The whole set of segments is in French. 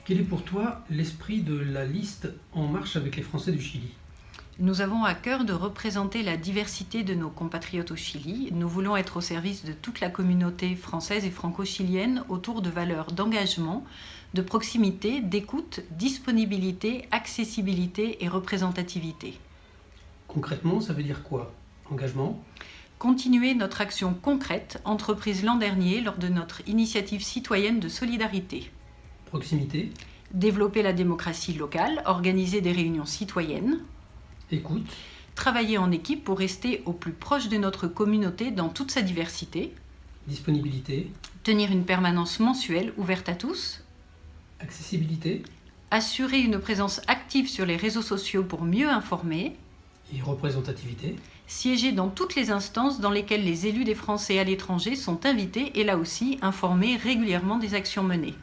Quel est pour toi l'esprit de la liste En Marche avec les Français du Chili? Nous avons à cœur de représenter la diversité de nos compatriotes au Chili. Nous voulons être au service de toute la communauté française et franco-chilienne autour de valeurs d'engagement, de proximité, d'écoute, disponibilité, accessibilité et représentativité. Concrètement, ça veut dire quoi? Engagement? Continuer notre action concrète entreprise l'an dernier lors de notre initiative citoyenne de solidarité. Proximité? Développer la démocratie locale, organiser des réunions citoyennes. Écoute? Travailler en équipe pour rester au plus proche de notre communauté dans toute sa diversité. Disponibilité? Tenir une permanence mensuelle ouverte à tous. Accessibilité? Assurer une présence active sur les réseaux sociaux pour mieux informer. Et représentativité? Siéger dans toutes les instances dans lesquelles les élus des Français à l'étranger sont invités et là aussi informer régulièrement des actions menées.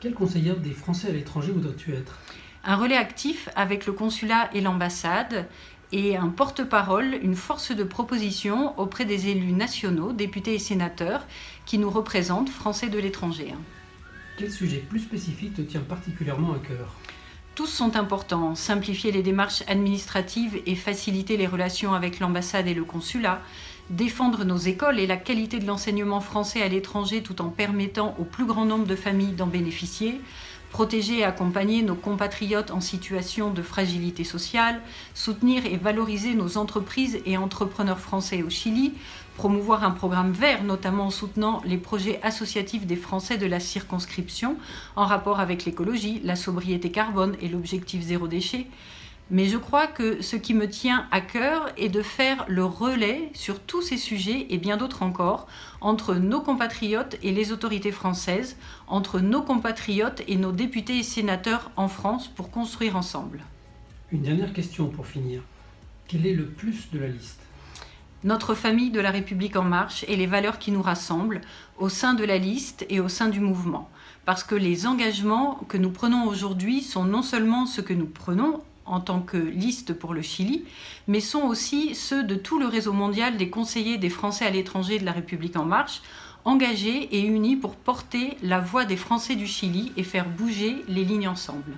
Quelle conseillère des Français à l'étranger voudrais-tu être? Un relais actif avec le consulat et l'ambassade et un porte-parole, une force de proposition auprès des élus nationaux, députés et sénateurs qui nous représentent, Français de l'étranger. Quel sujet plus spécifique te tient particulièrement à cœur? Tous sont importants. Simplifier les démarches administratives et faciliter les relations avec l'ambassade et le consulat. Défendre nos écoles et la qualité de l'enseignement français à l'étranger tout en permettant au plus grand nombre de familles d'en bénéficier. Protéger et accompagner nos compatriotes en situation de fragilité sociale, soutenir et valoriser nos entreprises et entrepreneurs français au Chili, promouvoir un programme vert, notamment en soutenant les projets associatifs des Français de la circonscription, en rapport avec l'écologie, la sobriété carbone et l'objectif zéro déchet. Mais je crois que ce qui me tient à cœur est de faire le relais sur tous ces sujets et bien d'autres encore, entre nos compatriotes et les autorités françaises, entre nos compatriotes et nos députés et sénateurs en France pour construire ensemble. Une dernière question pour finir. Quel est le plus de la liste? Notre famille de la République En Marche et les valeurs qui nous rassemblent au sein de la liste et au sein du mouvement. Parce que les engagements que nous prenons aujourd'hui sont non seulement ceux que nous prenons en tant que liste pour le Chili, mais sont aussi ceux de tout le réseau mondial des conseillers des Français à l'étranger de la République En Marche, engagés et unis pour porter la voix des Français du Chili et faire bouger les lignes ensemble.